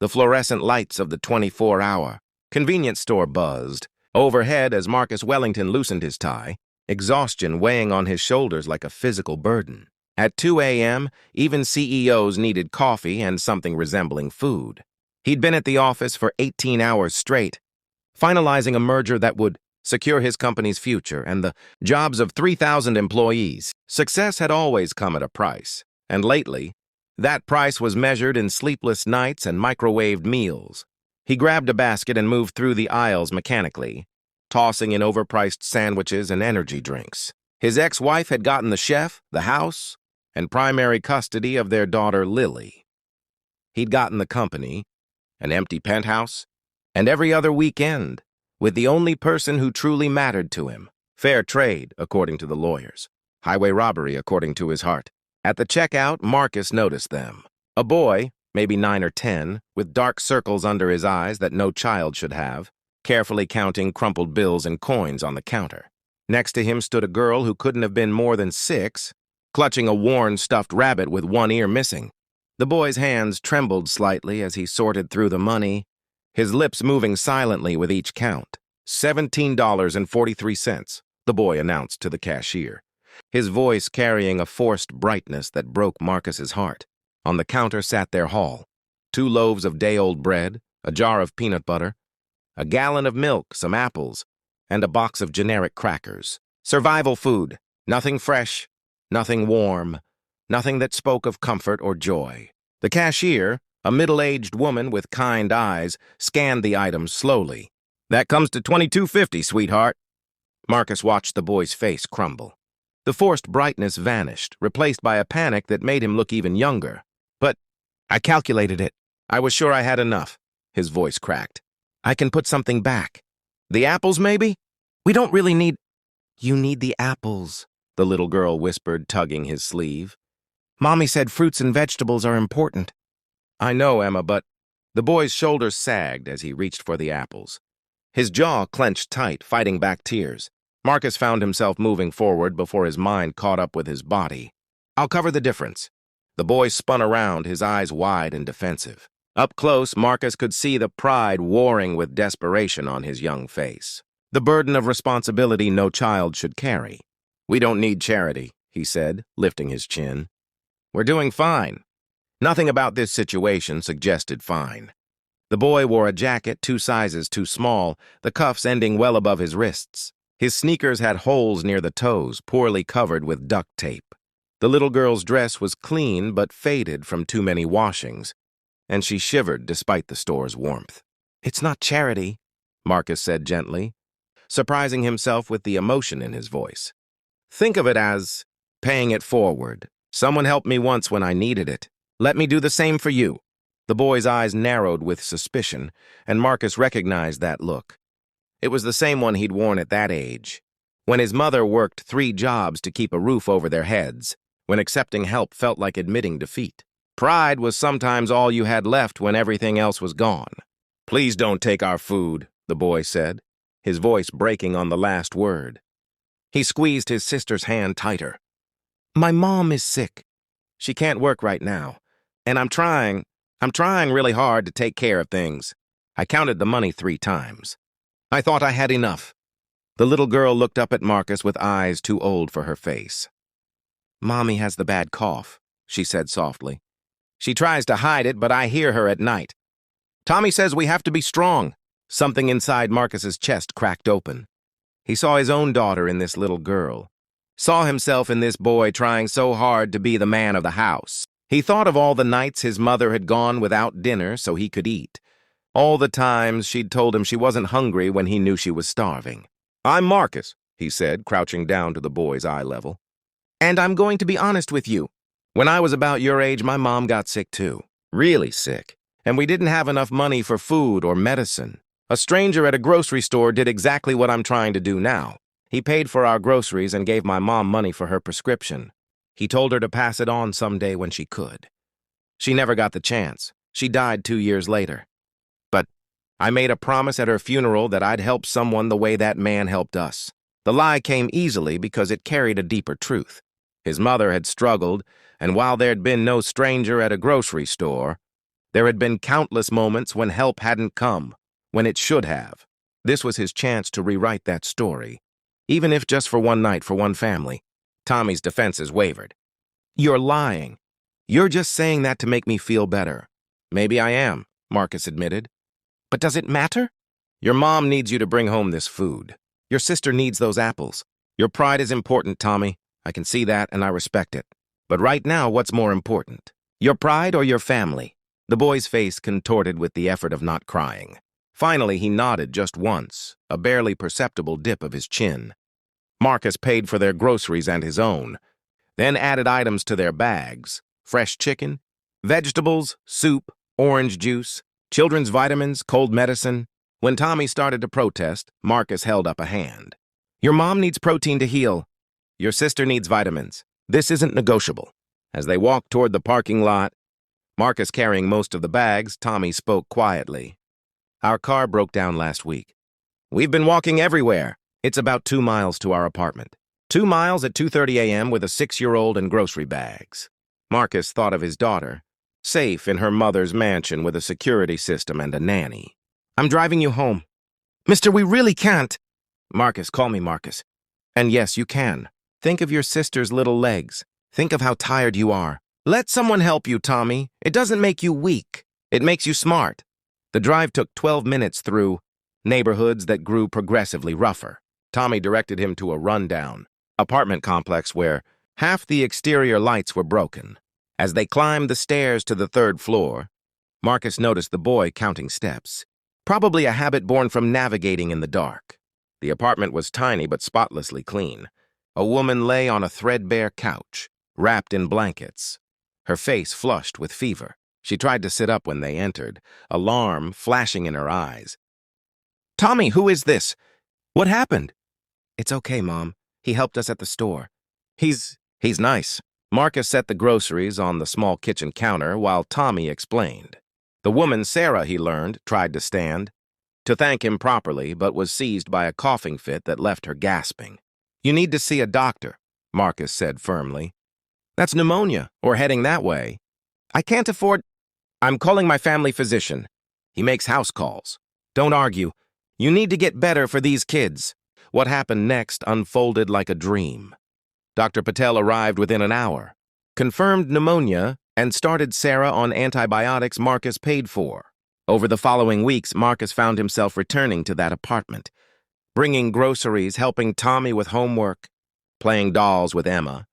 the fluorescent lights of the 24-hour convenience store buzzed. Overhead, as Marcus Wellington loosened his tie, exhaustion weighing on his shoulders like a physical burden. At 2 a.m., even CEOs needed coffee and something resembling food. He'd been at the office for 18 hours straight, finalizing a merger that would secure his company's future and the jobs of 3,000 employees. Success had always come at a price, and lately, that price was measured in sleepless nights and microwaved meals. He grabbed a basket and moved through the aisles mechanically, tossing in overpriced sandwiches and energy drinks. His ex-wife had gotten the chef, the house, and primary custody of their daughter Lily. He'd gotten the company, an empty penthouse, and every other weekend, with the only person who truly mattered to him. Fair trade, according to the lawyers. Highway robbery, according to his heart. At the checkout, Marcus noticed them. A boy, maybe 9 or 10, with dark circles under his eyes that no child should have, carefully counting crumpled bills and coins on the counter. Next to him stood a girl who couldn't have been more than 6, clutching a worn stuffed rabbit with one ear missing. The boy's hands trembled slightly as he sorted through the money, his lips moving silently with each count. $17.43, the boy announced to the cashier, his voice carrying a forced brightness that broke Marcus's heart. On the counter sat their haul: 2 loaves of day-old bread, a jar of peanut butter, a gallon of milk, some apples, and a box of generic crackers. Survival food, nothing fresh, nothing warm, nothing that spoke of comfort or joy. The cashier, a middle-aged woman with kind eyes, scanned the items slowly. "That comes to $22.50, sweetheart." Marcus watched the boy's face crumble. The forced brightness vanished, replaced by a panic that made him look even younger. "But I calculated it. I was sure I had enough." His voice cracked. "I can put something back. The apples, maybe? We don't really need—" "You need the apples," the little girl whispered, tugging his sleeve. "Mommy said fruits and vegetables are important." "I know, Emma, but—" The boy's shoulders sagged as he reached for the apples. His jaw clenched tight, fighting back tears. Marcus found himself moving forward before his mind caught up with his body. "I'll cover the difference." The boy spun around, his eyes wide and defensive. Up close, Marcus could see the pride warring with desperation on his young face. The burden of responsibility no child should carry. "We don't need charity," he said, lifting his chin. "We're doing fine." Nothing about this situation suggested fine. The boy wore a jacket 2 sizes too small, the cuffs ending well above his wrists. His sneakers had holes near the toes, poorly covered with duct tape. The little girl's dress was clean but faded from too many washings, and she shivered despite the store's warmth. "It's not charity," Marcus said gently, surprising himself with the emotion in his voice. "Think of it as paying it forward. Someone helped me once when I needed it. Let me do the same for you." The boy's eyes narrowed with suspicion, and Marcus recognized that look. It was the same one he'd worn at that age, when his mother worked 3 jobs to keep a roof over their heads, when accepting help felt like admitting defeat. Pride was sometimes all you had left when everything else was gone. "Please don't take our food," the boy said, his voice breaking on the last word. He squeezed his sister's hand tighter. "My mom is sick. She can't work right now, and I'm trying really hard to take care of things." I counted the money 3 times. "I thought I had enough." The little girl looked up at Marcus with eyes too old for her face. "Mommy has the bad cough," she said softly. "She tries to hide it, but I hear her at night. Tommy says we have to be strong." Something inside Marcus's chest cracked open. He saw his own daughter in this little girl, saw himself in this boy trying so hard to be the man of the house. He thought of all the nights his mother had gone without dinner so he could eat. All the times she'd told him she wasn't hungry when he knew she was starving. "I'm Marcus," he said, crouching down to the boy's eye level. "And I'm going to be honest with you. When I was about your age, my mom got sick too. Really sick. And we didn't have enough money for food or medicine. A stranger at a grocery store did exactly what I'm trying to do now. He paid for our groceries and gave my mom money for her prescription. He told her to pass it on someday when she could. She never got the chance. She died 2 years later. But I made a promise at her funeral that I'd help someone the way that man helped us. The lie came easily because it carried a deeper truth. His mother had struggled, and while there'd been no stranger at a grocery store, There had been countless moments when help hadn't come, when it should have. This was his chance to rewrite that story, even if just for one night for one family. Tommy's defenses wavered. "You're lying. You're just saying that to make me feel better." "Maybe I am," Marcus admitted. "But does it matter? Your mom needs you to bring home this food. Your sister needs those apples. Your pride is important, Tommy. I can see that and I respect it. But right now, what's more important? Your pride or your family?" The boy's face contorted with the effort of not crying. Finally, he nodded just once, a barely perceptible dip of his chin. Marcus paid for their groceries and his own, then added items to their bags: fresh chicken, vegetables, soup, orange juice, children's vitamins, cold medicine. When Tommy started to protest, Marcus held up a hand. "Your mom needs protein to heal. Your sister needs vitamins. This isn't negotiable." As they walked toward the parking lot, Marcus carrying most of the bags, Tommy spoke quietly. "Our car broke down last week. We've been walking everywhere. It's about 2 miles to our apartment. 2 miles at 2:30 a.m. with a 6-year-old and grocery bags." Marcus thought of his daughter, safe in her mother's mansion with a security system and a nanny. "I'm driving you home." "Mister, we really can't." "Marcus, call me Marcus." "And yes, you can. Think of your sister's little legs. Think of how tired you are. Let someone help you, Tommy. It doesn't make you weak. It makes you smart." The drive took 12 minutes through neighborhoods that grew progressively rougher. Tommy directed him to a rundown apartment complex where half the exterior lights were broken. As they climbed the stairs to the 3rd floor, Marcus noticed the boy counting steps, probably a habit born from navigating in the dark. The apartment was tiny but spotlessly clean. A woman lay on a threadbare couch, wrapped in blankets, her face flushed with fever. She tried to sit up when they entered, alarm flashing in her eyes. "Tommy, who is this? What happened?" "It's okay, Mom. He helped us at the store. He's nice." Marcus set the groceries on the small kitchen counter while Tommy explained. The woman, Sarah, he learned, tried to stand, to thank him properly, but was seized by a coughing fit that left her gasping. "You need to see a doctor," Marcus said firmly. "That's pneumonia, or heading that way. I can't afford—" "I'm calling my family physician. He makes house calls. Don't argue. You need to get better for these kids." What happened next unfolded like a dream. Dr. Patel arrived within an hour, confirmed pneumonia, and started Sarah on antibiotics Marcus paid for. Over the following weeks, Marcus found himself returning to that apartment, bringing groceries, helping Tommy with homework, playing dolls with Emma.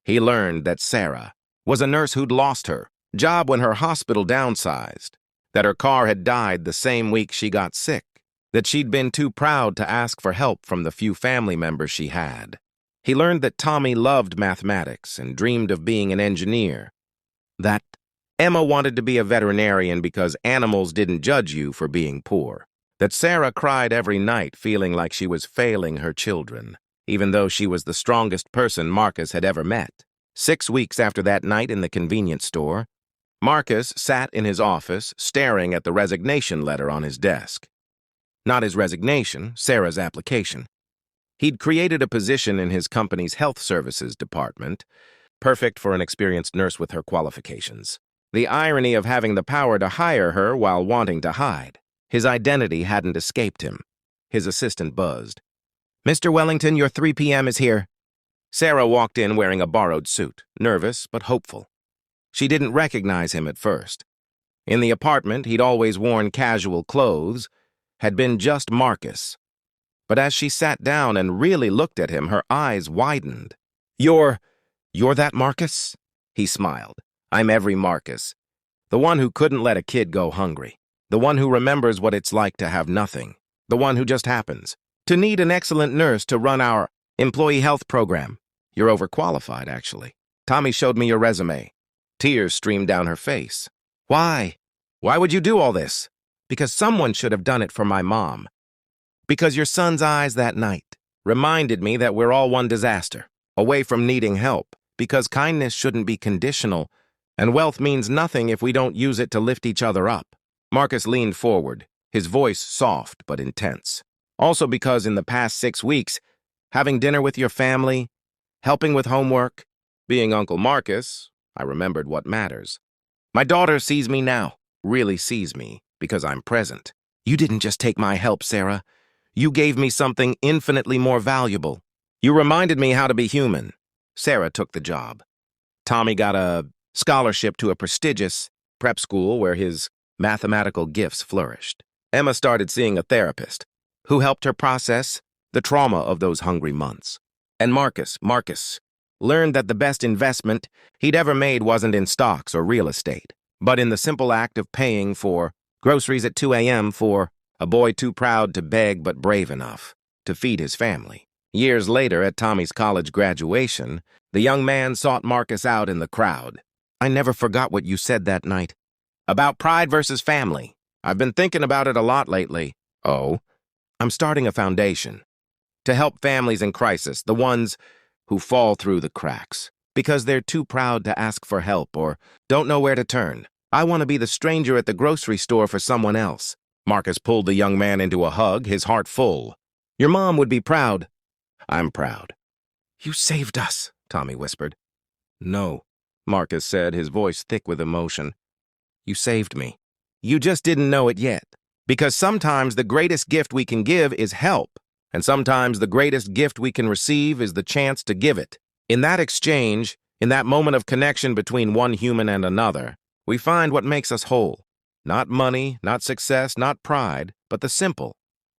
He learned that Sarah was a nurse who'd lost her job when her hospital downsized, that her car had died the same week she got sick, that she'd been too proud to ask for help from the few family members she had. He learned that Tommy loved mathematics and dreamed of being an engineer, that Emma wanted to be a veterinarian because animals didn't judge you for being poor, that Sarah cried every night feeling like she was failing her children, even though she was the strongest person Marcus had ever met. 6 weeks after that night in the convenience store, Marcus sat in his office staring at the resignation letter on his desk. Not his resignation, Sarah's application. He'd created a position in his company's health services department, perfect for an experienced nurse with her qualifications. The irony of having the power to hire her while wanting to hide. His identity hadn't escaped him. His assistant buzzed. "Mr. Wellington, your 3 p.m. is here." Sarah walked in wearing a borrowed suit, nervous but hopeful. She didn't recognize him at first. In the apartment, he'd always worn casual clothes, had been just Marcus. But as she sat down and really looked at him, her eyes widened. You're that Marcus?" He smiled. "I'm every Marcus. The one who couldn't let a kid go hungry. The one who remembers what it's like to have nothing. The one who just happens to need an excellent nurse to run our employee health program. You're overqualified, actually. Tommy showed me your resume." Tears streamed down her face. "Why? Why would you do all this?" "Because someone should have done it for my mom. Because your son's eyes that night reminded me that we're all one disaster, away from needing help. Because kindness shouldn't be conditional, and wealth means nothing if we don't use it to lift each other up." Marcus leaned forward, his voice soft but intense. "Also because in the past 6 weeks, having dinner with your family, helping with homework, being Uncle Marcus, I remembered what matters. My daughter sees me now, really sees me because I'm present. You didn't just take my help, Sarah. You gave me something infinitely more valuable. You reminded me how to be human. Sarah took the job. Tommy got a scholarship to a prestigious prep school where his mathematical gifts flourished. Emma started seeing a therapist who helped her process the trauma of those hungry months. And Marcus learned that the best investment he'd ever made wasn't in stocks or real estate, but in the simple act of paying for groceries at 2 a.m. for a boy too proud to beg but brave enough to feed his family. Years later, at Tommy's college graduation, the young man sought Marcus out in the crowd. I never forgot what you said that night. About pride versus family. I've been thinking about it a lot lately. Oh, I'm starting a foundation to help families in crisis, the ones who fall through the cracks because they're too proud to ask for help or don't know where to turn. I want to be the stranger at the grocery store for someone else. Marcus pulled the young man into a hug, his heart full. Your mom would be proud. I'm proud. You saved us, Tommy whispered. No, Marcus said, his voice thick with emotion. You saved me. You just didn't know it yet. Because sometimes the greatest gift we can give is help, and sometimes the greatest gift we can receive is the chance to give it. In that exchange, in that moment of connection between one human and another, we find what makes us whole. Not money, not success, not pride, but the simple,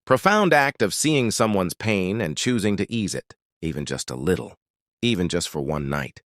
profound act of seeing someone's pain and choosing to ease it, even just a little, even just for one night.